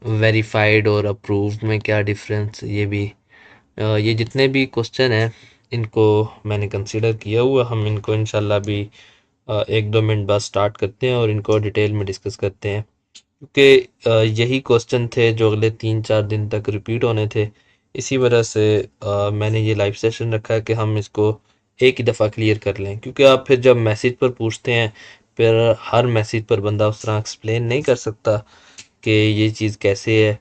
Verified और approved में क्या डिफरेंस, ये भी ये जितने भी क्वेश्चन हैं इनको मैंने कंसीडर किया हुआ। हम इनको इंशाल्लाह भी 1-2 मिनट बाद स्टार्ट करते हैं और इनको डिटेल में डिस्कस करते हैं, क्योंकि यही क्वेश्चन थे जो अगले 3-4 दिन तक रिपीट होने थे। इसी वजह से मैंने ये लाइव सेशन रखा है कि हम इसको एक ही दफ़ा क्लियर कर लें, क्योंकि आप फिर जब मैसेज पर पूछते हैं फिर हर मैसेज पर बंदा उस तरह एक्सप्लेन नहीं कर सकता कि ये चीज़ कैसे है।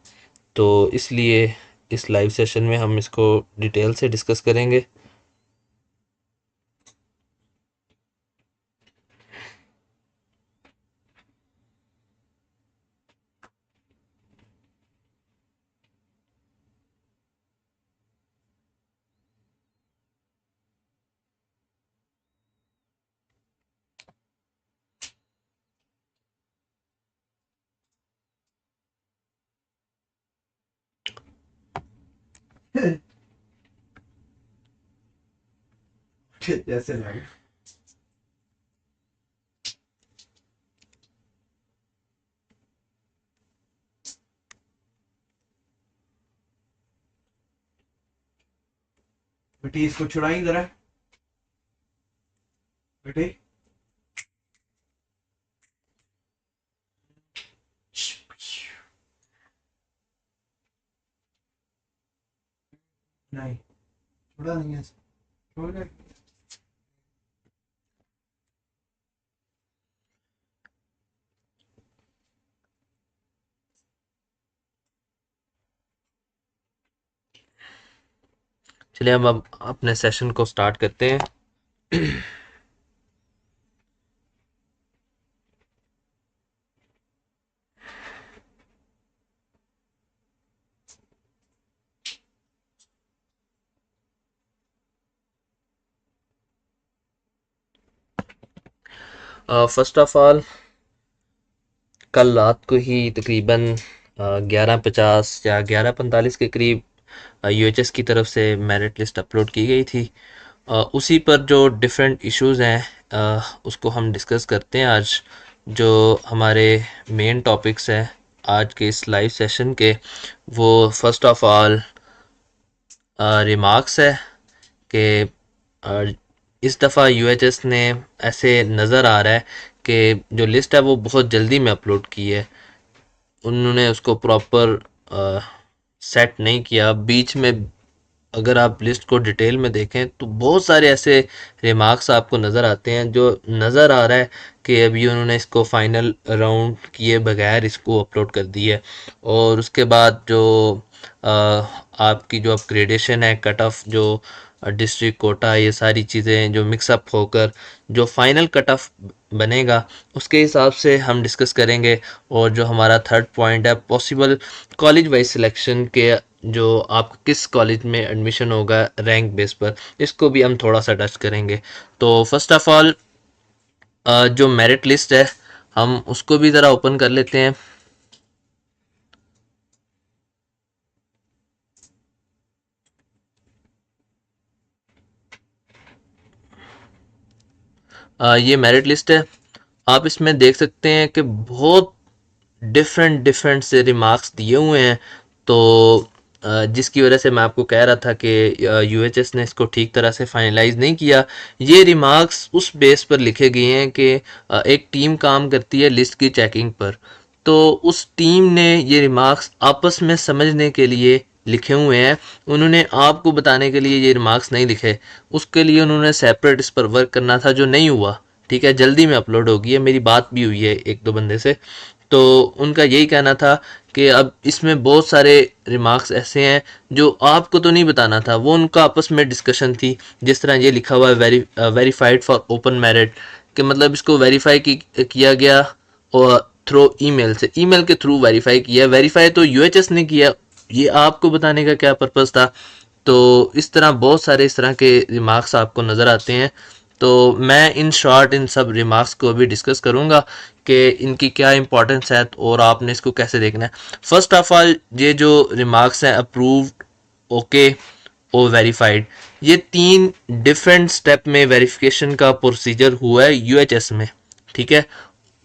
तो इसलिए इस लाइव सेशन में हम इसको डिटेल से डिस्कस करेंगे। जैसे लगे बेटी, इसको छुड़ाई जरा बेटी। नहीं, छुड़ा नहीं है, छोड़ दे। चलिए हम अब अपने सेशन को स्टार्ट करते हैं। फर्स्ट ऑफ ऑल, कल रात को ही तकरीबन 11:50 या 11:45 के करीब यूएचएस की तरफ से मेरिट लिस्ट अपलोड की गई थी। उसी पर जो डिफरेंट इश्यूज हैं उसको हम डिस्कस करते हैं आज। जो हमारे मेन टॉपिक्स हैं आज के इस लाइव सेशन के, वो फर्स्ट ऑफ ऑल रिमार्क्स है कि इस दफ़ा यूएचएस ने ऐसे नज़र आ रहा है कि जो लिस्ट है वो बहुत जल्दी में अपलोड की है। उन्होंने उसको प्रॉपर सेट नहीं किया बीच में। अगर आप लिस्ट को डिटेल में देखें तो बहुत सारे ऐसे रिमार्क्स आपको नज़र आते हैं जो नज़र आ रहा है कि अभी उन्होंने इसको फाइनल राउंड किए बगैर इसको अपलोड कर दिया है। और उसके बाद जो आपकी जो अपग्रेडेशन है, कट ऑफ जो डिस्ट्रिक्ट कोटा, ये सारी चीज़ें जो मिक्सअप होकर जो फाइनल कट ऑफ बनेगा उसके हिसाब से हम डिस्कस करेंगे। और जो हमारा थर्ड पॉइंट है, पॉसिबल कॉलेज वाइज सिलेक्शन के, जो आप किस कॉलेज में एडमिशन होगा रैंक बेस पर, इसको भी हम थोड़ा सा टच करेंगे। तो फर्स्ट ऑफ ऑल जो मेरिट लिस्ट है हम उसको भी ज़रा ओपन कर लेते हैं। ये मेरिट लिस्ट है। आप इसमें देख सकते हैं कि बहुत डिफरेंट डिफरेंट से रिमार्क्स दिए हुए हैं। तो जिसकी वजह से मैं आपको कह रहा था कि यूएचएस ने इसको ठीक तरह से फाइनलाइज नहीं किया। ये रिमार्क्स उस बेस पर लिखे गए हैं कि एक टीम काम करती है लिस्ट की चेकिंग पर, तो उस टीम ने ये रिमार्क्स आपस में समझने के लिए लिखे हुए हैं। उन्होंने आपको बताने के लिए ये रिमार्क्स नहीं लिखे। उसके लिए उन्होंने सेपरेट इस पर वर्क करना था, जो नहीं हुआ। ठीक है, जल्दी में अपलोड होगी है, मेरी बात भी हुई है एक दो बंदे से। तो उनका यही कहना था कि अब इसमें बहुत सारे रिमार्क्स ऐसे हैं जो आपको तो नहीं बताना था, वो उनका आपस में डिस्कशन थी। जिस तरह ये लिखा हुआ है वेरीफाइड फॉर ओपन मेरिट, कि मतलब इसको वेरीफाई किया गया और थ्रू ईमेल से, ईमेल के थ्रू वेरीफाई किया। वेरीफाई तो यूएचएस ने किया, ये आपको बताने का क्या पर्पज़ था। तो इस तरह बहुत सारे इस तरह के रिमार्क्स आपको नज़र आते हैं। तो मैं इन शॉर्ट इन सब रिमार्क्स को अभी डिस्कस करूंगा कि इनकी क्या इंपॉर्टेंस है और आपने इसको कैसे देखना है। फर्स्ट ऑफ ऑल, ये जो रिमार्क्स हैं अप्रूव्ड, ओके और वेरीफाइड, ये 3 डिफरेंट स्टेप में वेरिफिकेशन का प्रोसीजर हुआ है यूएचएस में। ठीक है,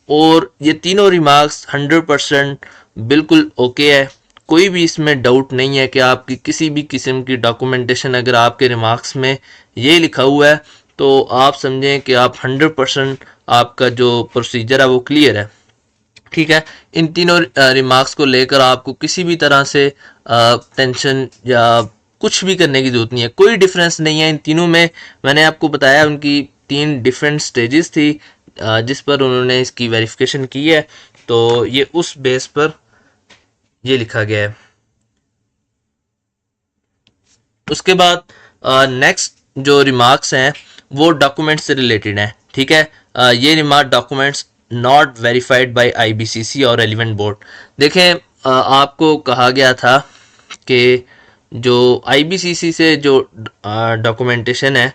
और ये तीनों रिमार्क्स 100% बिल्कुल ओके है। कोई भी इसमें डाउट नहीं है कि आपकी किसी भी किस्म की डॉक्यूमेंटेशन अगर आपके रिमार्क्स में ये लिखा हुआ है तो आप समझें कि आप 100% आपका जो प्रोसीजर है वो क्लियर है। ठीक है, इन तीनों रिमार्क्स को लेकर आपको किसी भी तरह से टेंशन या कुछ भी करने की जरूरत नहीं है। कोई डिफरेंस नहीं है इन तीनों में। मैंने आपको बताया उनकी 3 डिफरेंट स्टेजेस थी जिस पर उन्होंने इसकी वेरिफिकेशन की है, तो ये उस बेस पर ये लिखा गया है। उसके बाद नेक्स्ट जो रिमार्क्स हैं वो डॉक्यूमेंट से रिलेटेड हैं। ठीक है, ये remark documents not verified bye IBCC और रेलिवेंट बोर्ड। देखें, आपको कहा गया था कि जो आईबीसीसी से जो डॉक्यूमेंटेशन है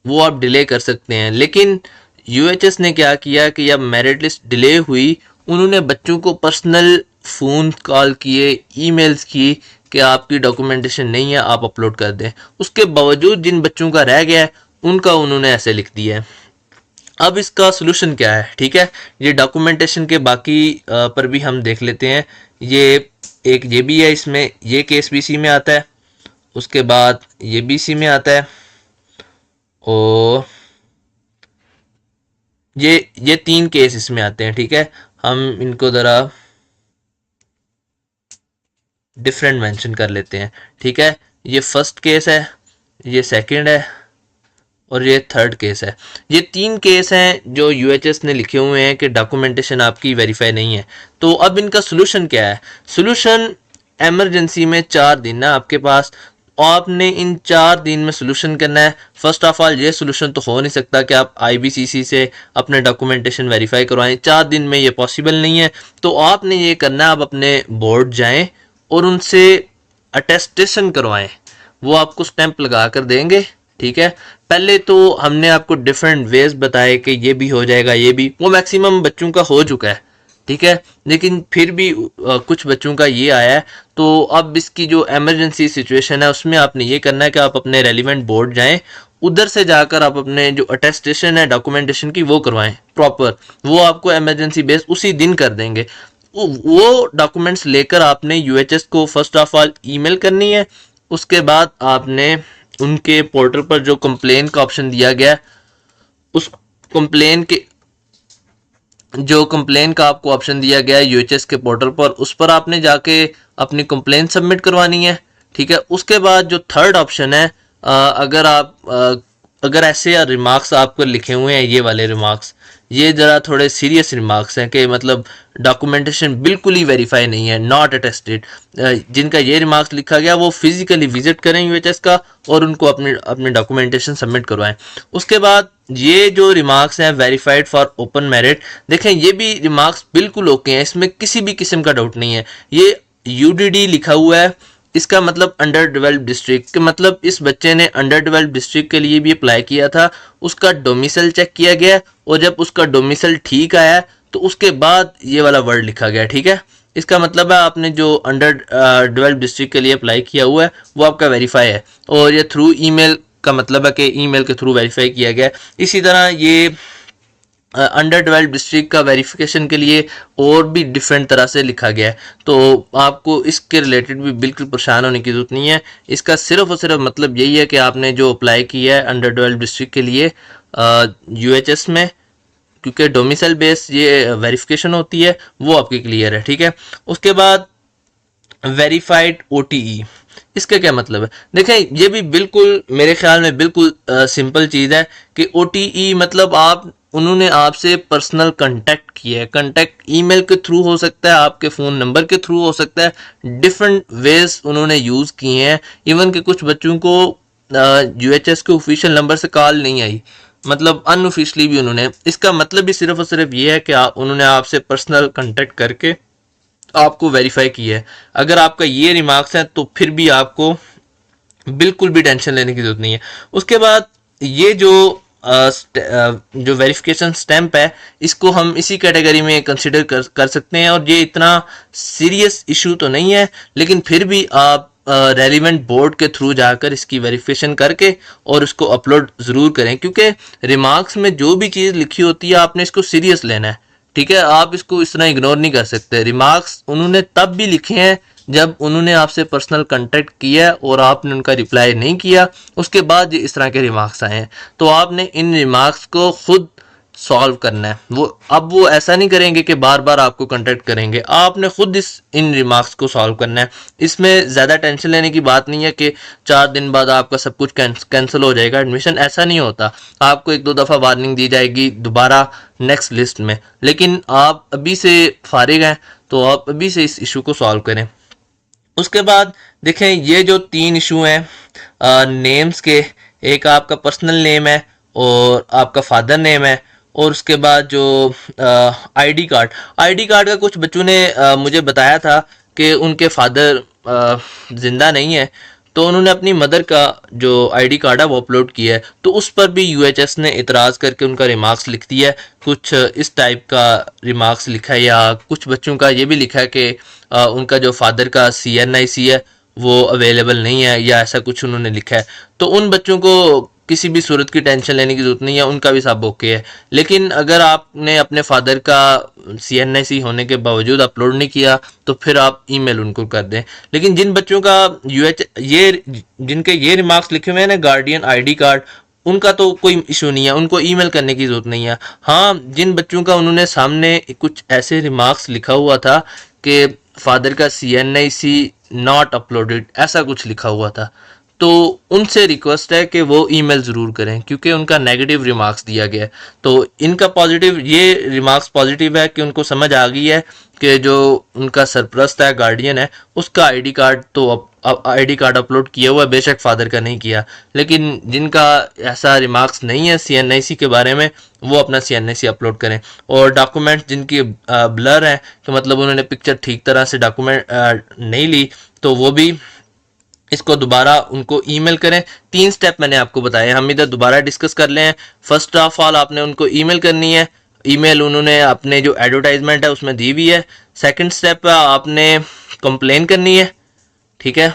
वो आप डिले कर सकते हैं, लेकिन यूएचएस ने क्या किया कि जब मेरिट लिस्ट डिले हुई उन्होंने बच्चों को पर्सनल फ़ोन कॉल किए, ईमेल्स की कि आपकी डॉक्यूमेंटेशन नहीं है, आप अपलोड कर दें। उसके बावजूद जिन बच्चों का रह गया है उनका उन्होंने ऐसे लिख दिया है। अब इसका सोल्यूशन क्या है? ठीक है, ये डॉक्यूमेंटेशन के बाकी पर भी हम देख लेते हैं। ये भी है, इसमें ये केस भी सी में आता है, उसके बाद ये भी सी में आता है, और ये 3 केस इसमें आते हैं। ठीक है, हम इनको ज़रा डिफरेंट मेंशन कर लेते हैं। ठीक है, ये फर्स्ट केस है, ये सेकंड है और ये थर्ड केस है। ये 3 केस हैं जो यूएचएस ने लिखे हुए हैं कि डॉक्यूमेंटेशन आपकी वेरीफाई नहीं है। तो अब इनका सोल्यूशन क्या है? सोल्यूशन एमरजेंसी में 4 दिन है आपके पास, आपने इन 4 दिन में सोल्यूशन करना है। फर्स्ट ऑफ ऑल ये सोल्यूशन तो हो नहीं सकता कि आप आईबीसीसी से अपने डॉक्यूमेंटेशन वेरीफाई करवाएं, 4 दिन में ये पॉसिबल नहीं है। तो आपने ये करना है, आप अपने बोर्ड जाएं और उनसे अटेस्टेशन करवाएं, वो आपको स्टैंप लगा कर देंगे। ठीक है, पहले तो हमने आपको डिफरेंट वेज बताए कि ये भी हो जाएगा, ये भी, वो मैक्सिमम बच्चों का हो चुका है। ठीक है, लेकिन फिर भी कुछ बच्चों का ये आया है। तो अब इसकी जो इमरजेंसी सिचुएशन है उसमें आपने ये करना है कि आप अपने रेलिवेंट बोर्ड जाएं, उधर से जाकर आप अपने जो अटेस्टेशन है डॉक्यूमेंटेशन की वो करवाएं प्रॉपर, वो आपको इमरजेंसी बेस उसी दिन कर देंगे। वो डॉक्यूमेंट्स लेकर आपने यूएचएस को फर्स्ट ऑफ ऑल ईमेल करनी है। उसके बाद आपने उनके पोर्टल पर जो कंप्लेन का ऑप्शन दिया गया है, उस कंप्लेन के जो कंप्लेन का आपको ऑप्शन दिया गया है यूएचएस के पोर्टल पर, उस पर आपने जाके अपनी कंप्लेन सबमिट करवानी है। ठीक है, उसके बाद जो थर्ड ऑप्शन है, अगर ऐसे रिमार्क्स आपको लिखे हुए हैं, ये वाले रिमार्क्स, ये ज़रा थोड़े सीरियस रिमार्क्स हैं कि मतलब डॉक्यूमेंटेशन बिल्कुल ही वेरीफाई नहीं है, नॉट अटेस्टेड, जिनका ये रिमार्क्स लिखा गया वो फिजिकली विजिट करें यूएचएस का और उनको अपने अपने डॉक्यूमेंटेशन सबमिट करवाएं। उसके बाद ये जो रिमार्क्स हैं वेरीफाइड फॉर ओपन मेरिट, देखें ये भी रिमार्क्स बिल्कुल ओके हैं, इसमें किसी भी किस्म का डाउट नहीं है। ये यूडीडी लिखा हुआ है, इसका मतलब अंडर डेवलप्ड डिस्ट्रिक्ट के, मतलब इस बच्चे ने अंडर डेवलप्ड डिस्ट्रिक्ट के लिए भी अप्लाई किया था, उसका डोमिसाइल चेक किया गया और जब उसका डोमिसाइल ठीक आया तो उसके बाद ये वाला वर्ड लिखा गया। ठीक है, इसका मतलब है आपने जो अंडर डेवलप्ड डिस्ट्रिक्ट के लिए अप्लाई किया हुआ है वो आपका वेरीफाई है, और ये थ्रू ईमेल का मतलब है कि ईमेल के थ्रू वेरीफाई किया गया। इसी तरह ये अंडर डेवलप्ड डिस्ट्रिक्ट का वेरिफिकेशन के लिए और भी डिफरेंट तरह से लिखा गया है, तो आपको इसके रिलेटेड भी बिल्कुल परेशान होने की जरूरत नहीं है। इसका सिर्फ और सिर्फ मतलब यही है कि आपने जो अप्लाई किया है अंडर डेवलप्ड डिस्ट्रिक्ट के लिए यूएचएस में, क्योंकि डोमिसाइल बेस ये वेरिफिकेशन होती है, वो आपकी क्लियर है। ठीक है, उसके बाद वेरीफाइड ओटीई, इसका क्या मतलब है? देखें ये भी बिल्कुल मेरे ख्याल में बिल्कुल सिंपल चीज़ है कि ओटीई मतलब आप, उन्होंने आपसे पर्सनल कांटेक्ट किया है। कांटेक्ट ईमेल के थ्रू हो सकता है, आपके फ़ोन नंबर के थ्रू हो सकता है, डिफरेंट वेज उन्होंने यूज़ किए हैं। इवन कि कुछ बच्चों को यूएचएस के ऑफिशियल नंबर से कॉल नहीं आई, मतलब अनऑफिशियली भी उन्होंने, इसका मतलब भी सिर्फ और सिर्फ ये है कि उन्होंने आपसे पर्सनल कांटेक्ट करके आपको वेरीफाई किया है। अगर आपका ये रिमार्क्स है तो फिर भी आपको बिल्कुल भी टेंशन लेने की जरूरत नहीं है। उसके बाद ये जो वेरिफिकेशन स्टैंप है, इसको हम इसी कैटेगरी में कंसिडर कर सकते हैं, और ये इतना सीरियस इशू तो नहीं है, लेकिन फिर भी आप रेलिवेंट बोर्ड के थ्रू जाकर इसकी वेरिफिकेशन करके और उसको अपलोड ज़रूर करें, क्योंकि रिमार्क्स में जो भी चीज़ लिखी होती है आपने इसको सीरियस लेना है। ठीक है, आप इसको इस तरह इग्नोर नहीं कर सकते। रिमार्क्स उन्होंने तब भी लिखे हैं जब उन्होंने आपसे पर्सनल कांटेक्ट किया और आपने उनका रिप्लाई नहीं किया, उसके बाद इस तरह के रिमार्क्स आए हैं। तो आपने इन रिमार्क्स को खुद सॉल्व करना है। वो ऐसा नहीं करेंगे कि बार बार आपको कांटेक्ट करेंगे, आपने खुद इन रिमार्क्स को सॉल्व करना है। इसमें ज़्यादा टेंशन लेने की बात नहीं है कि 4 दिन बाद आपका सब कुछ कैंसिल हो जाएगा एडमिशन, ऐसा नहीं होता। आपको 1-2 दफ़ा वार्निंग दी जाएगी दोबारा नेक्स्ट लिस्ट में, लेकिन आप अभी से फारिग हैं तो आप अभी से इस इशू को सॉल्व करें। उसके बाद देखें, ये जो 3 इशू हैं नेम्स के, एक आपका पर्सनल नेम है और आपका फादर नेम है, और उसके बाद जो आईडी कार्ड का कुछ बच्चों ने मुझे बताया था कि उनके फादर जिंदा नहीं है, तो उन्होंने अपनी मदर का जो आईडी कार्ड है वो अपलोड किया है, तो उस पर भी यूएचएस ने इतराज़ करके उनका रिमार्क्स लिख दिया है। कुछ इस टाइप का रिमार्क्स लिखा है, या कुछ बच्चों का ये भी लिखा है कि उनका जो फादर का CNIC है वो अवेलेबल नहीं है, या ऐसा कुछ उन्होंने लिखा है। तो उन बच्चों को किसी भी सूरत की टेंशन लेने की ज़रूरत नहीं है, उनका भी सब ओके है। लेकिन अगर आपने अपने फादर का CNIC होने के बावजूद अपलोड नहीं किया तो फिर आप ईमेल उनको कर दें। लेकिन जिन बच्चों का जिनके ये रिमार्क्स लिखे हुए हैं ना, गार्डियन आईडी कार्ड, उनका तो कोई इशू नहीं है, उनको ईमेल करने की ज़रूरत नहीं है। हाँ, जिन बच्चों का उन्होंने सामने कुछ ऐसे रिमार्क्स लिखा हुआ था कि फादर का CNIC नॉट अपलोडेड, ऐसा कुछ लिखा हुआ था, तो उनसे रिक्वेस्ट है कि वो ईमेल ज़रूर करें, क्योंकि उनका नेगेटिव रिमार्क्स दिया गया है। तो इनका पॉजिटिव, ये रिमार्क्स पॉजिटिव है कि उनको समझ आ गई है कि जो उनका सरपरस्त है, गार्डियन है, उसका आईडी कार्ड तो आईडी कार्ड अपलोड किया हुआ है, बेशक फादर का नहीं किया। लेकिन जिनका ऐसा रिमार्क्स नहीं है CNIC के बारे में, वो अपना CNIC अपलोड करें। और डॉक्यूमेंट जिनकी ब्लर है, तो मतलब उन्होंने पिक्चर ठीक तरह से डॉक्यूमेंट नहीं ली, तो वो भी इसको दोबारा उनको ईमेल करें। 3 स्टेप मैंने आपको बताए, हम इधर दोबारा डिस्कस कर लें। फर्स्ट ऑफ ऑल आपने उनको ईमेल करनी है, ईमेल उन्होंने अपने जो एडवर्टाइजमेंट है उसमें दी हुई है। सेकंड स्टेप आपने कंप्लेन करनी है, ठीक है।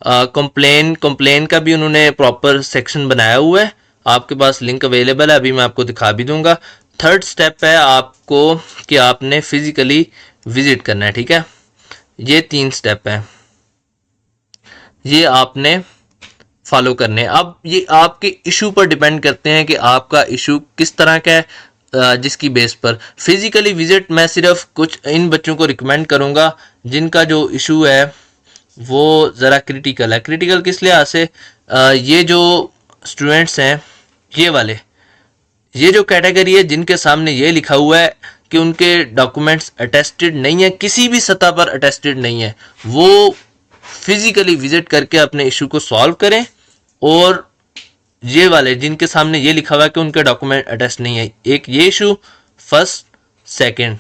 कंप्लेन का भी उन्होंने प्रॉपर सेक्शन बनाया हुआ है, आपके पास लिंक अवेलेबल है, अभी मैं आपको दिखा भी दूंगा। थर्ड स्टेप है आपको कि आपने फिजिकली विजिट करना है, ठीक है। ये 3 स्टेप है, ये आपने फॉलो करने हैं। अब ये आपके इशू पर डिपेंड करते हैं कि आपका इशू किस तरह का है, जिसकी बेस पर फिजिकली विजिट मैं सिर्फ कुछ इन बच्चों को रिकमेंड करूंगा जिनका जो इशू है वो ज़रा क्रिटिकल है। क्रिटिकल किस लिहाज से, ये जो स्टूडेंट्स हैं, ये वाले, ये जो कैटेगरी है जिनके सामने ये लिखा हुआ है कि उनके डॉक्यूमेंट्स अटेस्टेड नहीं है, किसी भी सतह पर अटेस्टेड नहीं है, वो फिजिकली विजिट करके अपने इशू को सॉल्व करें। और ये वाले जिनके सामने ये लिखा हुआ है कि उनके डॉक्यूमेंट अटेस्ट नहीं है, एक ये इशू फर्स्ट, सेकंड,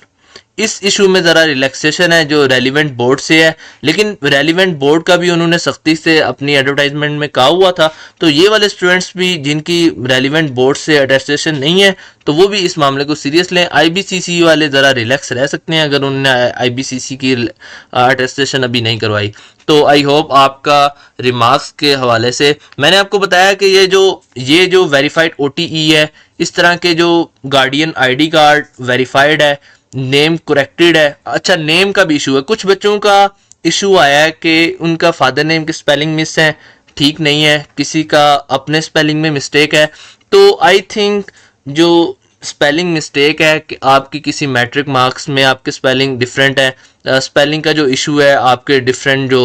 इस इशू में ज़रा रिलैक्सेशन है जो रेलिवेंट बोर्ड से है, लेकिन रेलिवेंट बोर्ड का भी उन्होंने सख्ती से अपनी एडवर्टाइजमेंट में कहा हुआ था। तो ये वाले स्टूडेंट्स भी जिनकी रेलिवेंट बोर्ड से अटेस्टेशन नहीं है, तो वो भी इस मामले को सीरियस लें। IBCC वाले ज़रा रिलैक्स रह सकते हैं अगर उन्होंने IBCC की अटेस्टेशन अभी नहीं करवाई। तो आई होप आपका रिमार्क्स के हवाले से मैंने आपको बताया कि ये जो वेरीफाइड OTE है, इस तरह के जो गार्डियन आईडी कार्ड वेरीफाइड है, नेम करेक्टेड है। अच्छा, नेम का भी इशू है, कुछ बच्चों का इशू आया है कि उनका फादर नेम की स्पेलिंग मिस है, ठीक नहीं है, किसी का अपने स्पेलिंग में मिस्टेक है। तो आई थिंक जो स्पेलिंग मिस्टेक है कि आपकी किसी मैट्रिक मार्क्स में आपके स्पेलिंग डिफरेंट है, स्पेलिंग का जो इशू है आपके डिफरेंट जो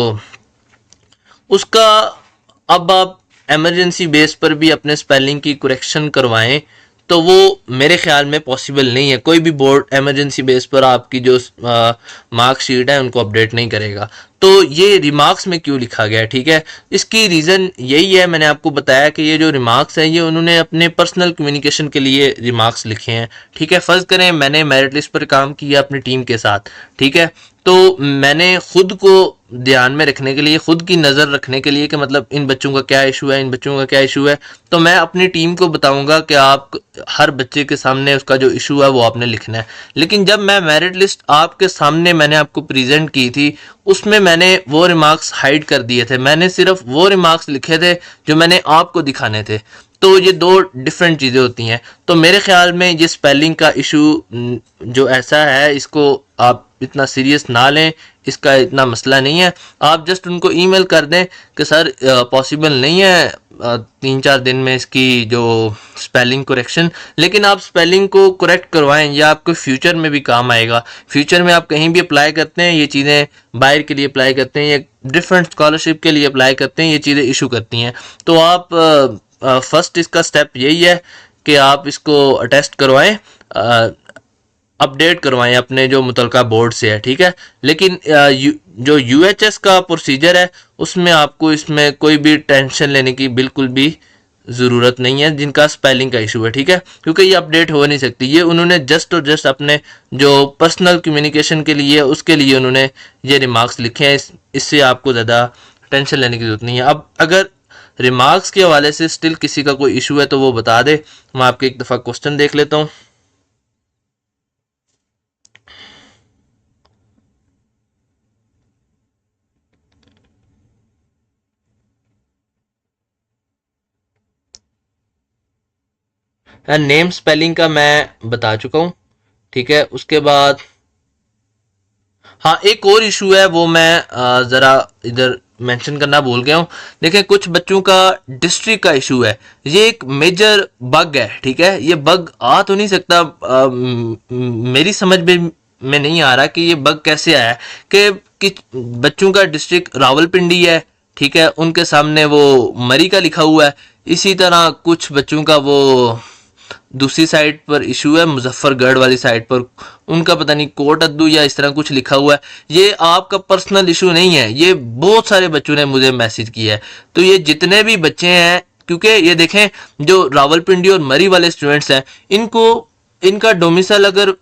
उसका, अब आप एमरजेंसी बेस पर भी अपने स्पेलिंग की करेक्शन करवाएं तो वो मेरे ख्याल में पॉसिबल नहीं है। कोई भी बोर्ड एमरजेंसी बेस पर आपकी जो मार्कशीट है उनको अपडेट नहीं करेगा। तो ये रिमार्क्स में क्यों लिखा गया है, ठीक है, इसकी रीज़न यही है, मैंने आपको बताया कि ये जो रिमार्क्स है ये उन्होंने अपने पर्सनल कम्युनिकेशन के लिए रिमार्क्स लिखे हैं, ठीक है। फ़र्ज़ करें मैंने मेरिट लिस्ट पर काम किया अपनी टीम के साथ, ठीक है, तो मैंने खुद को ध्यान में रखने के लिए, खुद की नज़र रखने के लिए कि मतलब इन बच्चों का क्या इशू है, इन बच्चों का क्या इशू है, तो मैं अपनी टीम को बताऊंगा कि आप हर बच्चे के सामने उसका जो इशू है वो आपने लिखना है। लेकिन जब मैं मेरिट लिस्ट आपके सामने मैंने आपको प्रेजेंट की थी, उसमें मैंने वो रिमार्क्स हाइड कर दिए थे, मैंने सिर्फ वो रिमार्क्स लिखे थे जो मैंने आपको दिखाने थे। तो ये दो डिफरेंट चीज़ें होती हैं। तो मेरे ख्याल में ये स्पेलिंग का इशू जो ऐसा है, इसको आप इतना सीरियस ना लें, इसका इतना मसला नहीं है। आप जस्ट उनको ईमेल कर दें कि सर पॉसिबल नहीं है 3-4 दिन में इसकी जो स्पेलिंग करेक्शन, लेकिन आप स्पेलिंग को करेक्ट करवाएं, या आपको फ्यूचर में भी काम आएगा। फ्यूचर में आप कहीं भी अप्लाई करते हैं ये चीज़ें, बाहर के लिए अप्लाई करते हैं या डिफरेंट स्कॉलरशिप के लिए अप्लाई करते हैं, ये चीज़ें इशू करती हैं। तो आप फर्स्ट इसका स्टेप यही है कि आप इसको अटेस्ट करवाएं, अपडेट करवाएं अपने जो मुतलका बोर्ड से है, ठीक है। लेकिन जो यूएचएस का प्रोसीजर है उसमें आपको इसमें कोई भी टेंशन लेने की बिल्कुल भी ज़रूरत नहीं है, जिनका स्पेलिंग का इशू है, ठीक है, क्योंकि ये अपडेट हो नहीं सकती। ये उन्होंने जस्ट और जस्ट अपने जो पर्सनल कम्युनिकेशन के लिए, उसके लिए उन्होंने ये रिमार्क्स लिखे हैं। इससे आपको ज़्यादा टेंशन लेने की ज़रूरत नहीं है। अब अगर रिमार्क्स के हवाले से स्टिल किसी का कोई इशू है तो वो बता दे, मैं आपके एक दफ़ा क्वेश्चन देख लेता हूँ। नेम स्पेलिंग का मैं बता चुका हूँ, ठीक है। उसके बाद हाँ, एक और इशू है, वो मैं ज़रा इधर मेंशन करना भूल गया हूँ। देखें, कुछ बच्चों का डिस्ट्रिक्ट का इशू है, ये एक मेजर बग है, ठीक है। ये बग आ तो नहीं सकता, मेरी समझ में नहीं आ रहा कि ये बग कैसे आया है कि बच्चों का डिस्ट्रिक्ट रावलपिंडी है, ठीक है, उनके सामने वो मरी का लिखा हुआ है। इसी तरह कुछ बच्चों का वो दूसरी साइड पर इशू है, मुजफ्फरगढ़ वाली साइड पर उनका पता नहीं कोट अद्दू या इस तरह कुछ लिखा हुआ है। ये आपका पर्सनल इशू नहीं है, ये बहुत सारे बच्चों ने मुझे मैसेज किया है। तो ये जितने भी बच्चे हैं, क्योंकि ये देखें जो रावलपिंडी और मरी वाले स्टूडेंट्स हैं, इनको इनका डोमिसाइल अगर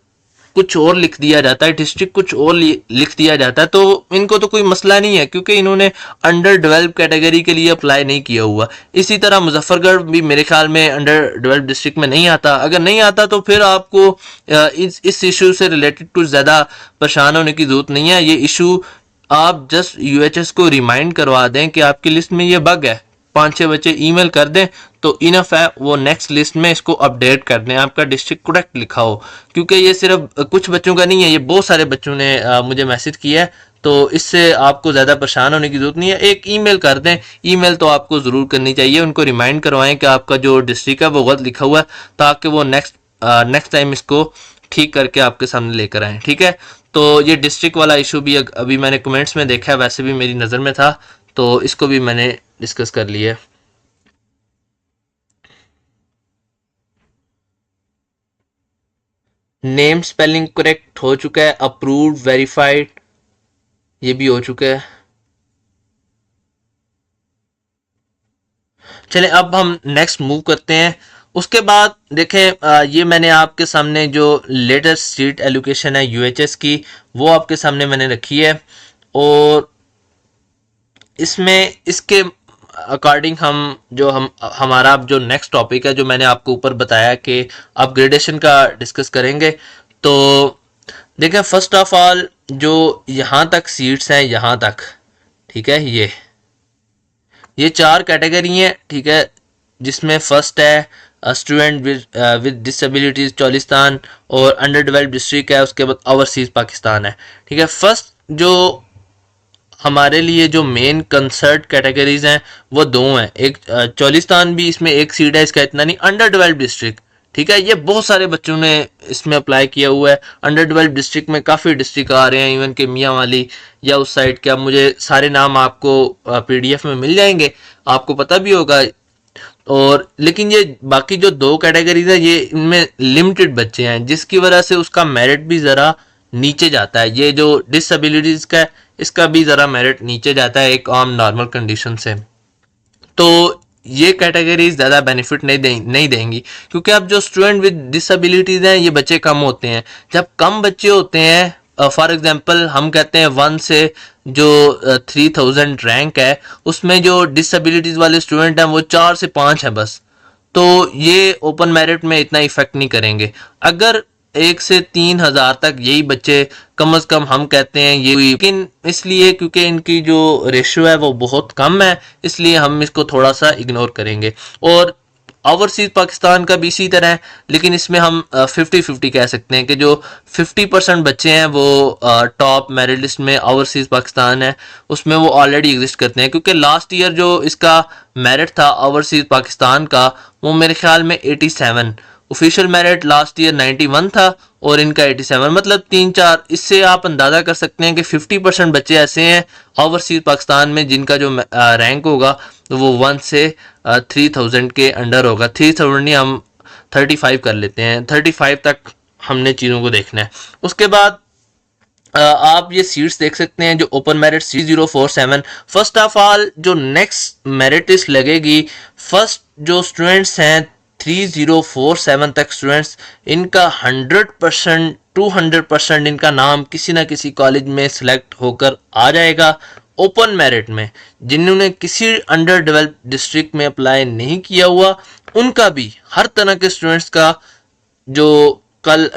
कुछ और लिख दिया जाता है, डिस्ट्रिक्ट कुछ और लिख दिया जाता है, तो इनको तो कोई मसला नहीं है, क्योंकि इन्होंने अंडर डेवलप कैटेगरी के लिए अप्लाई नहीं किया हुआ। इसी तरह मुजफ्फरगढ़ भी मेरे ख्याल में अंडर डेवलप डिस्ट्रिक्ट में नहीं आता। अगर नहीं आता तो फिर आपको इस इशू से रिलेटेड कुछ ज़्यादा परेशान होने की ज़रूरत नहीं है। ये इशू आप जस्ट यूएचएस को रिमाइंड करवा दें कि आपकी लिस्ट में ये बग है, 5-6 बच्चे ईमेल कर दें तो इनफ है। वो नेक्स्ट लिस्ट में इसको अपडेट कर दें, आपका डिस्ट्रिक्ट करेक्ट लिखा हो, क्योंकि ये सिर्फ कुछ बच्चों का नहीं है, ये बहुत सारे बच्चों ने मुझे मैसेज किया है। तो इससे आपको ज़्यादा परेशान होने की ज़रूरत नहीं है, एक ईमेल कर दें। ईमेल तो आपको ज़रूर करनी चाहिए, उनको रिमाइंड करवाएं कि आपका जो डिस्ट्रिक्ट है वो गलत लिखा हुआ है, ताकि वो नेक्स्ट टाइम इसको ठीक करके आपके सामने लेकर आएँ, ठीक है। तो ये डिस्ट्रिक्ट वाला इशू भी अभी मैंने कमेंट्स में देखा है, वैसे भी मेरी नज़र में था, तो इसको भी मैंने डिस्कस कर लिया है। नेम स्पेलिंग करेक्ट हो चुका है, अप्रूव्ड वेरीफाइड ये भी हो चुका है। चलें अब हम नेक्स्ट मूव करते हैं। उसके बाद देखें, ये मैंने आपके सामने जो लेटेस्ट सीट एलोकेशन है यूएचएस की, वो आपके सामने मैंने रखी है, और इसमें इसके अकॉर्डिंग हम हमारा जो नेक्स्ट टॉपिक है, जो मैंने आपको ऊपर बताया कि अपग्रेडेशन का डिस्कस करेंगे। तो देखें, फर्स्ट ऑफ ऑल जो यहाँ तक सीट्स हैं, यहाँ तक, ठीक है, ये 4 कैटेगरी हैं, ठीक है, जिसमें फर्स्ट है स्टूडेंट विद डिसेबिलिटीज चौलिस्तान, और अंडर डेवलप्ड डिस्ट्रिक्ट है, उसके बाद ओवरसीज पाकिस्तान है, ठीक है। फर्स्ट जो हमारे लिए जो मेन कंसर्ट कैटेगरीज हैं वो दो हैं, एक चौलिस्तान भी इसमें एक सीट है, इसका इतना नहीं, अंडर डेवलप्ड डिस्ट्रिक्ट, ठीक है। ये बहुत सारे बच्चों ने इसमें अप्लाई किया हुआ है। अंडर डेवलप्ड डिस्ट्रिक्ट में काफ़ी डिस्ट्रिक्ट आ रहे हैं, इवन के मियाँ वाली या उस साइड के। अब मुझे सारे नाम आपको पीडीएफ में मिल जाएंगे, आपको पता भी होगा। और लेकिन ये बाकी जो 2 कैटेगरीज है, ये इनमें लिमिटेड बच्चे हैं, जिसकी वजह से उसका मेरिट भी ज़रा नीचे जाता है। ये जो डिसेबिलिटीज का है, इसका भी ज़रा मेरिट नीचे जाता है एक आम नॉर्मल कंडीशन से। तो ये कैटेगरीज ज़्यादा बेनिफिट नहीं देंगी, क्योंकि अब जो स्टूडेंट विद डिसेबिलिटीज हैं, ये बच्चे कम होते हैं। जब कम बच्चे होते हैं, फॉर एग्जांपल हम कहते हैं 1 से जो 3000 रैंक है, उसमें जो डिसेबिलिटीज वाले स्टूडेंट हैं वो 4 से 5 हैं बस। तो ये ओपन मेरिट में इतना इफेक्ट नहीं करेंगे। अगर 1 से 3000 तक यही बच्चे कम अज कम हम कहते हैं ये, लेकिन इसलिए क्योंकि इनकी जो रेशियो है वो बहुत कम है, इसलिए हम इसको थोड़ा सा इग्नोर करेंगे। और ओवरसीज पाकिस्तान का भी इसी तरह है, लेकिन इसमें हम 50-50 कह सकते हैं कि जो 50% बच्चे हैं वो टॉप मेरिट लिस्ट में ओवरसीज पाकिस्तान है उसमें वो ऑलरेडी एग्जिस्ट करते हैं, क्योंकि लास्ट ईयर जो इसका मेरिट था ओवरसीज पाकिस्तान का वो मेरे ख्याल में 87, ऑफिशियल मेरिट लास्ट ईयर 91 था और इनका 87, मतलब 3-4, इससे आप अंदाज़ा कर सकते हैं कि 50% बच्चे ऐसे हैं ओवरसीज पाकिस्तान में जिनका जो रैंक होगा वो 1 से 3000 के अंडर होगा। 3000 नहीं, हम 35 कर लेते हैं, 35 तक हमने चीज़ों को देखना है। उसके बाद आप ये सीट्स देख सकते हैं जो open merit 3047। First of all जो नेक्स्ट मेरिट लिस्ट लगेगी, फर्स्ट जो स्टूडेंट्स हैं 3047 तक स्टूडेंट्स, इनका 100% 200% इनका नाम किसी ना किसी कॉलेज में सिलेक्ट होकर आ जाएगा ओपन मेरिट में। जिन्होंने किसी अंडर डेवलप्ड डिस्ट्रिक्ट में अप्लाई नहीं किया हुआ उनका भी, हर तरह के स्टूडेंट्स का जो कल